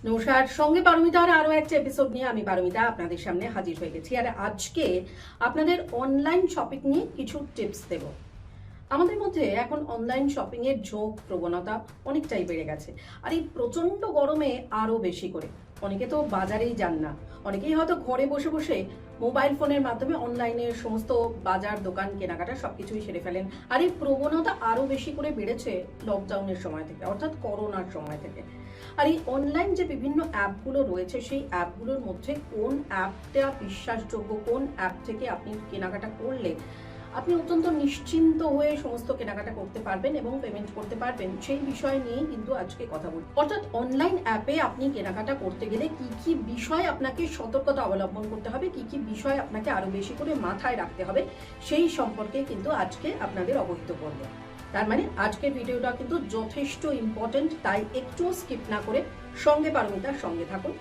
নমস্কার, সঙ্গে পারমিতার আরো একটা এপিসোড নিয়ে আমি পারমিতা আপনাদের সামনে হাজির হয়ে গেছি। আর আজকে আপনাদের অনলাইন শপিং নিয়ে কিছু টিপস দেব। আমাদের মধ্যে এখন অনলাইন শপিং এর ঝোঁক প্রবণতা অনেকটাই বেড়ে গেছে, আর এই প্রচন্ড গরমে আরো বেশি করে। অনেকে তো বাজারেই যান না, অনেকেই হয়তো ঘরে বসে বসে মোবাইল ফোনের মাধ্যমে অনলাইনে সমস্ত বাজার দোকান কেনাকাটা সবকিছুই সেরে ফেলেন। আর এই প্রবণতা আরো বেশি করে বেড়েছে লকডাউনের সময় থেকে, অর্থাৎ করোনার সময় থেকে। আর এই অনলাইন যে বিভিন্ন অ্যাপগুলো রয়েছে, সেই অ্যাপগুলোর মধ্যে কোন অ্যাপটা বিশ্বাসযোগ্য, কোন অ্যাপ থেকে আপনি কেনাকাটা করলে আপনি অত্যন্ত নিশ্চিন্ত হয়ে সমস্ত কেনাকাটা করতে পারবেন এবং পেমেন্ট করতে পারবেন, সেই বিষয় নিয়েই কিন্তু আজকে কথা বলবো। অর্থাৎ অনলাইন অ্যাপে আপনি কেনাকাটা করতে গেলে কি কি বিষয় আপনাকে সতর্কতা অবলম্বন করতে হবে, কি কি বিষয় আপনাকে আরো বেশি করে মাথায় রাখতে হবে, সেই সম্পর্কে কিন্তু আজকে আপনাদের অবহিত করবো। তার মানে আজকের ভিডিওটা কিন্তু যথেষ্ট ইম্পর্টেন্ট, তাই একটু স্কিপ না করে সঙ্গে পারমিতার সঙ্গে থাকুন।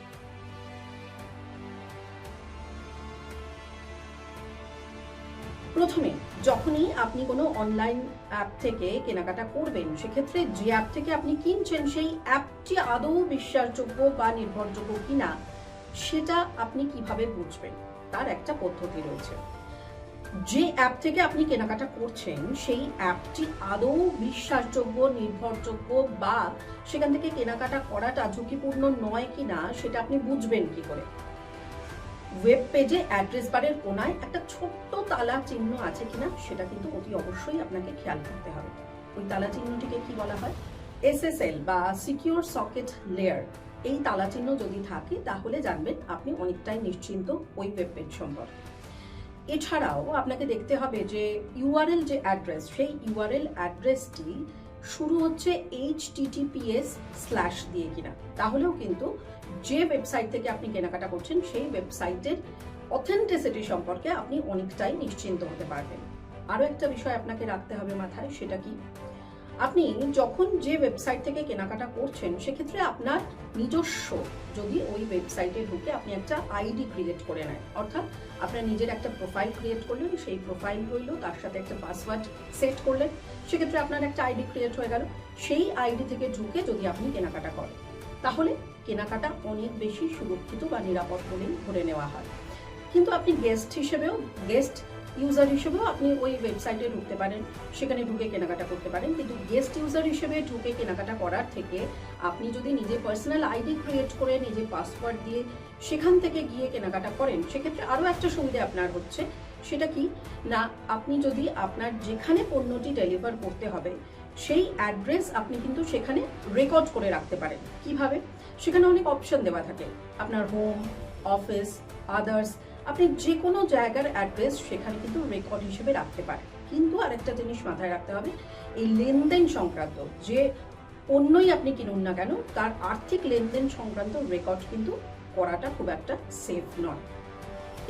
প্রথমে যখনই আপনি কোনো অনলাইন অ্যাপ থেকে কেনাকাটা করবেন, সেক্ষেত্রে যে অ্যাপ থেকে আপনি কিনছেন সেই অ্যাপটি আদৌ বিশ্বাসযোগ্য বা নির্ভরযোগ্য কিনা সেটা আপনি কিভাবে বুঝবেন, তার একটা পদ্ধতি রয়েছে। যে অ্যাপ থেকে আপনি কেনাকাটা করছেন সেই অ্যাপটি আদৌ বিশ্বাসযোগ্য, নির্ভরযোগ্য বা সেখান থেকে কেনাকাটা করাটা ঝুঁকিপূর্ণ নয় কিনা সেটা আপনি বুঝবেন কি করে। ওয়েব পেজে অ্যাড্রেস বারের কোনায় একটা ছোট্ট তালা চিহ্ন আছে কিনা সেটা কিন্তু অতি অবশ্যই আপনাকে খেয়াল করতে হবে। ওই তালা চিহ্নটিকে কি বলা হয়? SSL বা সিকিউর সকেট লেয়ার। এই তালা চিহ্ন যদি থাকে তাহলে জানবেন আপনি অনেকটাই নিশ্চিন্ত ওই ওয়েব পেজ সম্পর্কে। এছাড়াও আপনাকে দেখতে হবে যে ইউআরএল যে অ্যাড্রেস, সেই ইউআরএল অ্যাড্রেসটি শুরু হচ্ছে HTTPS/ দিয়ে কিনা। তাহলেও কিন্তু যে ওয়েবসাইট থেকে আপনি কেনাকাটা করছেন সেই ওয়েবসাইটের অথেন্টিসিটি সম্পর্কে আপনি অনেকটাই নিশ্চিন্ত হতে পারবেন। আরো একটা বিষয় আপনাকে রাখতে হবে মাথায়, সেটা কি, আপনি যখন যে ওয়েবসাইট থেকে কেনাকাটা করছেন সেক্ষেত্রে আপনার নিজস্ব যদি ওই ওয়েবসাইটে ঢুকে আপনি একটা আইডি ক্রিয়েট করে নেন, অর্থাৎ আপনার নিজের একটা প্রোফাইল ক্রিয়েট করলেন, সেই প্রোফাইল রইল, তার সাথে একটা পাসওয়ার্ড সেট করলেন, সেক্ষেত্রে আপনার একটা আইডি ক্রিয়েট হয়ে গেল। সেই আইডি থেকে ঢুকে যদি আপনি কেনাকাটা করেন তাহলে কেনাকাটা অনেক বেশি সুরক্ষিত বা নিরাপদ বলেই ধরে নেওয়া হয়। কিন্তু আপনি গেস্ট ইউজার হিসেবেও আপনি ওই ওয়েবসাইটে ঢুকতে পারেন, সেখানে ঢুকে কেনাকাটা করতে পারেন। কিন্তু গেস্ট ইউজার হিসেবে ঢুকে কেনাকাটা করার থেকে আপনি যদি নিজে পার্সোনাল আইডি ক্রিয়েট করে নিজে পাসওয়ার্ড দিয়ে সেখান থেকে গিয়ে কেনাকাটা করেন, সেক্ষেত্রে আরও একটা সুবিধা আপনার হচ্ছে। সেটা কি না, আপনি যদি আপনার যেখানে পণ্যটি ডেলিভার করতে হবে সেই অ্যাড্রেস আপনি কিন্তু সেখানে রেকর্ড করে রাখতে পারেন। কিভাবে? সেখানে অনেক অপশন দেওয়া থাকে, আপনার হোম, অফিস, আদার্স, আপনি যে কোনো জায়গার অ্যাড্রেস সেখানে কিন্তু রেকর্ড হিসেবে রাখতে পারেন। কিন্তু আরেকটা জিনিস মাথায় রাখতে হবে, এই লেনদেন সংক্রান্ত যে পণ্যই আপনি কিনুন না কেন তার আর্থিক লেনদেন সংক্রান্ত রেকর্ড কিন্তু করাটা খুব একটা সেফ নয়।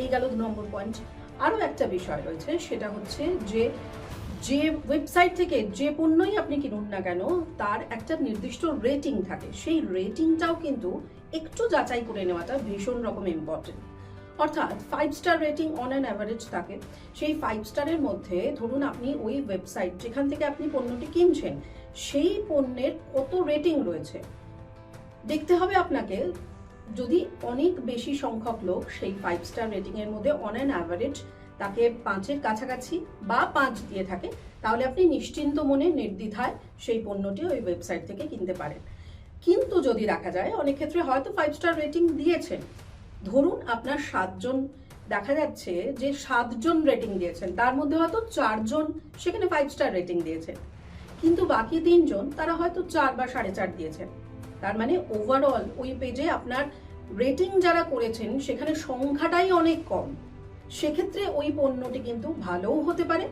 এই গেল 2 নম্বর পয়েন্ট। আরও একটা বিষয় রয়েছে, সেটা হচ্ছে যে ওয়েবসাইট থেকে যে পণ্যই আপনি কিনুন না কেন তার একটা নির্দিষ্ট রেটিং থাকে, সেই রেটিংটাও কিন্তু একটু যাচাই করে নেওয়াটা ভীষণ রকম ইম্পর্টেন্ট। অর্থাৎ 5 star rating on an average থাকে, সেই 5 স্টারের মধ্যে ধরুন আপনি ওই ওয়েবসাইট যেখান থেকে আপনি পণ্যটি কিনছেন সেই পণ্যের কত রেটিং রয়েছে দেখতে হবে আপনাকে। যদি অনেক বেশি সংখ্যক লোক সেই 5 স্টার রেটিং এর মধ্যে অন অ্যান অ্যাভারেজ তাকে 5-এর কাছাকাছি বা 5 দিয়ে থাকে, তাহলে আপনি নিশ্চিন্ত মনে নির্দ্বিধায় সেই পণ্যটি ওই ওয়েবসাইট থেকে কিনতে পারেন। কিন্তু যদি দেখা যায় অনেক ক্ষেত্রে হয়তো 5 স্টার রেটিং দিয়েছেন, ধরুন আপনার 7 জন, দেখা যাচ্ছে যে 7 জন রেটিং দিয়েছেন, তার মধ্যে হয়তো 4 জন সেখানে 5 স্টার রেটিং দিয়েছেন, কিন্তু বাকি 3 জন তারা হয়তো 4 বা 4.5 দিয়েছেন। তার মানে ওভারঅল ওই পেজে আপনার রেটিং যারা করেছেন সেখানে সংখ্যাটাই অনেক কম। সেক্ষেত্রে ওই পণ্যটি কিন্তু ভালোও হতে পারে,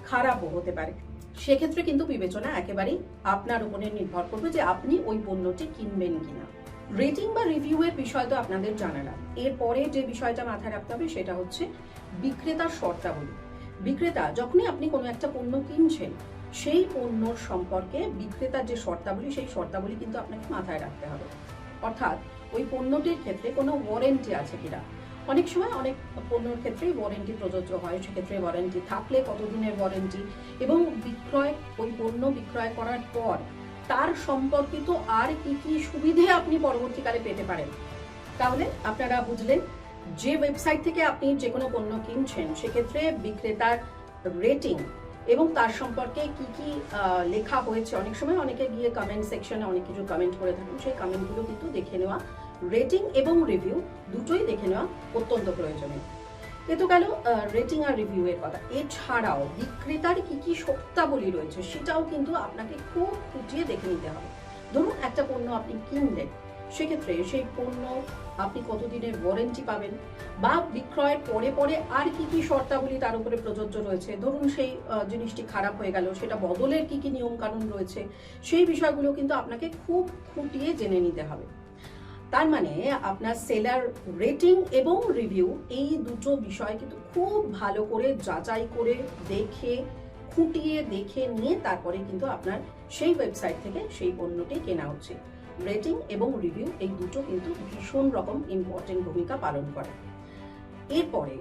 খারাপও হতে পারে। সেক্ষেত্রে কিন্তু বিবেচনা একেবারেই আপনার উপরে নির্ভর করবে যে আপনি ওই পণ্যটি কিনবেন কিনা। রেটিং বা রিভিউ এর বিষয় তো আপনাদের জানালাম। এরপরে যে বিষয়টা মাথায় রাখতে হবে সেটা হচ্ছে বিক্রেতার শর্তাবলী। বিক্রেতা যখনই আপনি কোনো একটা পণ্য কিনছেন সেই পণ্যর সম্পর্কে বিক্রেতার যে শর্তাবলী, সেই শর্তাবলী কিন্তু আপনাকে মাথায় রাখতে হবে। অর্থাৎ ওই পণ্যটির ক্ষেত্রে কোনো ওয়ারেন্টি আছে কিনা। অনেক সময় অনেক পণ্যের ক্ষেত্রে ওয়ারেন্টি প্রযোজ্য হয়, সেক্ষেত্রে ওয়ারেন্টি থাকলে কতদিনের ওয়ারেন্টি, এবং ওই পণ্য বিক্রয় করার পর তার সম্পর্কিত আর কি কি সুবিধে আপনি পরবর্তীকালে পেতে পারেন। তাহলে আপনারা বুঝলেন যে ওয়েবসাইট থেকে আপনি যে কোনো পণ্য কিনছেন সেক্ষেত্রে বিক্রেতার রেটিং এবং তার সম্পর্কে কি কি লেখা হয়েছে। অনেক সময় অনেকে গিয়ে কমেন্ট সেকশনে অনেক কিছু কমেন্ট করে থাকেন, সেই কমেন্টগুলো কিন্তু দেখে নেওয়া, রেটিং এবং রিভিউ দুটোই দেখে নেওয়া অত্যন্ত প্রয়োজনীয়। এ তো গেল রেটিং আর রিভিউ এর কথা। এছাড়াও বিক্রেতার কি কি শর্তাবলী রয়েছে সেটাও কিন্তু আপনাকে খুব খুঁটিয়ে দেখে নিতে হবে। ধরুন একটা পণ্য আপনি কিনলেন, সেক্ষেত্রে সেই পণ্য আপনি কতদিনের ওয়ারেন্টি পাবেন, বা বিক্রয়ের পরে পরে আর কি কি শর্তাবলী তার উপরে প্রযোজ্য রয়েছে। ধরুন সেই জিনিসটি খারাপ হয়ে গেল, সেটা বদলের কি কি নিয়ম কানুন রয়েছে, সেই বিষয়গুলো কিন্তু আপনাকে খুব খুঁটিয়ে জেনে নিতে হবে। তার মানে আপনার সেলার রেটিং এবং রিভিউ এই দুটো বিষয় কিন্তু খুব ভালো করে যাচাই করে দেখে খুঁটিয়ে দেখে নিয়ে তারপরে কিন্তু আপনার সেই ওয়েবসাইট থেকে সেই পণ্যটি কেনা উচিত। রেটিং এবং রিভিউ এই দুটো কিন্তু ভীষণ রকম ইম্পর্টেন্ট ভূমিকা পালন করে। এরপরে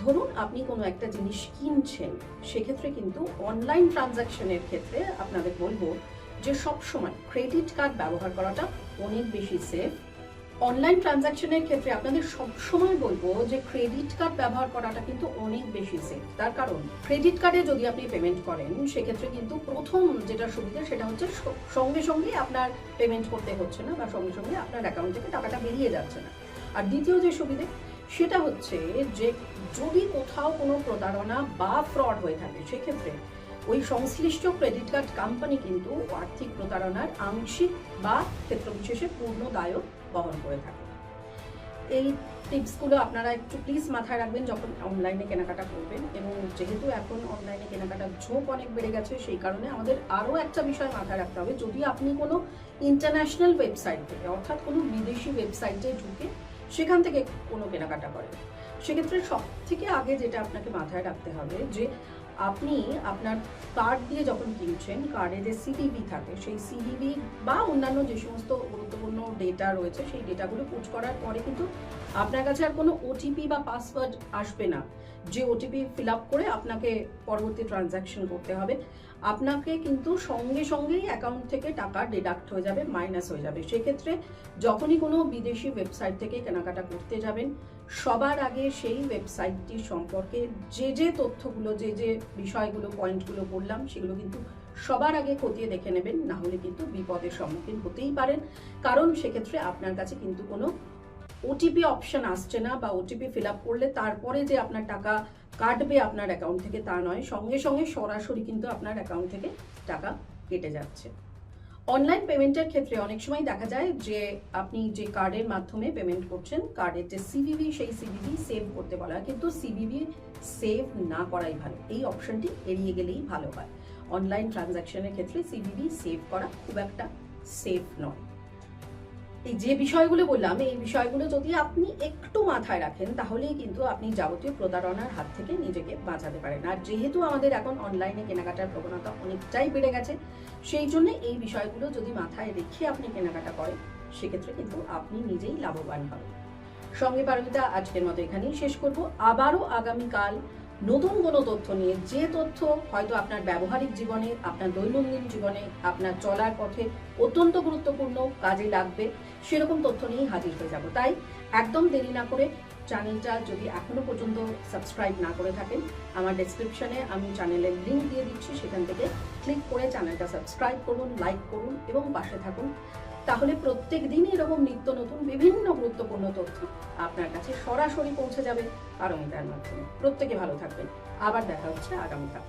ধরুন আপনি কোনো একটা জিনিস কিনছেন, সেক্ষেত্রে কিন্তু অনলাইন ট্রানজাকশনের ক্ষেত্রে আপনাদের বলবো যে সবসময় ক্রেডিট কার্ড ব্যবহার করাটা অনেক বেশি সেফ। অনলাইন ট্রানজাকশনের ক্ষেত্রে আপনাদের সবসময় বলবো যে ক্রেডিট কার্ড ব্যবহার করাটা কিন্তু অনেক বেশি সেফ। তার কারণ ক্রেডিট কার্ডে যদি আপনি পেমেন্ট করেন সেক্ষেত্রে কিন্তু প্রথম যেটা সুবিধা সেটা হচ্ছে সঙ্গে সঙ্গে আপনার পেমেন্ট করতে হচ্ছে না, বা সঙ্গে সঙ্গে আপনার অ্যাকাউন্ট থেকে টাকাটা বেরিয়ে যাচ্ছে না। আর দ্বিতীয় যে সুবিধে সেটা হচ্ছে যে যদি কোথাও কোনো প্রতারণা বা ফ্রড হয়ে থাকে সেক্ষেত্রে ওই সংশ্লিষ্ট ক্রেডিট কার্ড কোম্পানি কিন্তু আর্থিক প্রতারণার আংশিক বা ক্ষেত্রবিশেষে পূর্ণ দায়ও বহন করে থাকে। এই টিপসগুলো আপনারা একটু প্লিজ মাথায় রাখবেন যখন অনলাইনে কেনাকাটা করবেন। এবং যেহেতু এখন অনলাইনে কেনাকাটার ঝোঁক অনেক বেড়ে গেছে, সেই কারণে আমাদের আরও একটা বিষয় মাথায় রাখতে হবে, যদি আপনি কোনো ইন্টারন্যাশনাল ওয়েবসাইট থেকে অর্থাৎ কোনো বিদেশি ওয়েবসাইটে ঢুকে সেখান থেকে কোনো কেনাকাটা করেন, সেক্ষেত্রে সব থেকে আগে যেটা আপনাকে মাথায় রাখতে হবে যে আপনি আপনার কার্ড দিয়ে যখন কিনছেন, কার্ডে যে সিডিবি থাকে সেই সিডিবি বা অন্যান্য যে সমস্ত গুরুত্বপূর্ণ ডেটা রয়েছে সেই ডেটাগুলো পুট করার পরে কিন্তু আপনার কাছে আর কোনো ওটিপি বা পাসওয়ার্ড আসবে না, যে ওটিপি ফিল আপ করে আপনাকে পরবর্তী ট্রানজ্যাকশন করতে হবে। আপনাকে কিন্তু সঙ্গে সঙ্গেই অ্যাকাউন্ট থেকে টাকা ডিডাক্ট হয়ে যাবে, মাইনাস হয়ে যাবে। সেক্ষেত্রে যখনই কোনো বিদেশি ওয়েবসাইট থেকে কেনাকাটা করতে যাবেন, সবার আগে সেই ওয়েবসাইটটি সম্পর্কে যে যে তথ্যগুলো, যে যে বিষয়গুলো, পয়েন্টগুলো বললাম সেগুলো কিন্তু সবার আগে খতিয়ে দেখে নেবেন, না হলে কিন্তু বিপদের সম্মুখীন হতেই পারেন। কারণ সেক্ষেত্রে আপনার কাছে কিন্তু কোনো ওটিপি অপশন আসছে না, বা ওটিপি ফিল আপ করলে তারপরে যে আপনার টাকা কাটবে আপনার অ্যাকাউন্ট থেকে তা নয়, সঙ্গে সঙ্গে সরাসরি কিন্তু আপনার অ্যাকাউন্ট থেকে টাকা কেটে যাচ্ছে। অনলাইন পেমেন্টের ক্ষেত্রে অনেক সময় দেখা যায় যে আপনি যে কার্ডের মাধ্যমে পেমেন্ট করছেন, কার্ডের যে সিভিভি সেই সিভিভি সেভ করতে বলা হয়, কিন্তু সিভিভি সেভ না করাই ভালো, এই অপশনটি এড়িয়ে গেলেই ভালো হয়। অনলাইন ট্রানজাকশনের ক্ষেত্রে সিভিভি সেভ করা খুব একটা সেফ নয়। এই যে বিষয়গুলো বললাম, এই বিষয়গুলো যদি আপনি একটু মাথায় রাখেন তাহলেই কিন্তু আপনি যাবতীয় প্রতারণার হাত থেকে নিজেকে বাঁচাতে পারেন। আর যেহেতু আমাদের এখন অনলাইনে কেনাকাটার প্রবণতা অনেকটাই বেড়ে গেছে, সেই জন্য এই বিষয়গুলো যদি মাথায় রেখে আপনি কেনাকাটা করেন সেক্ষেত্রে কিন্তু আপনি নিজেই লাভবান হবেন। সঙ্গে পারমিতা আজকের মতো এখানেই শেষ করব। আবারও আগামীকাল নতুন কোনো তথ্য নিয়ে, যে তথ্য হয়তো আপনার ব্যবহারিক জীবনে, আপনার দৈনন্দিন জীবনে, আপনার চলার পথে অত্যন্ত গুরুত্বপূর্ণ কাজে লাগবে, সেরকম তথ্য নিয়েই হাজির হয়ে যাব। তাই একদম দেরি না করে চ্যানেলটা যদি এখনো পর্যন্ত সাবস্ক্রাইব না করে থাকেন, আমার ডেসক্রিপশনে আমি চ্যানেলের লিঙ্ক দিয়ে দিচ্ছি, সেখান থেকে ক্লিক করে চ্যানেলটা সাবস্ক্রাইব করুন, লাইক করুন এবং পাশে থাকুন। তাহলে প্রত্যেক দিনই এরকম নিত্য নতুন বিভিন্ন গুরুত্বপূর্ণ তথ্য আপনার কাছে সরাসরি পৌঁছে যাবে পারমিতার মাধ্যমে। প্রত্যেকে ভালো থাকবেন। আবার দেখা হচ্ছে আগামীকাল।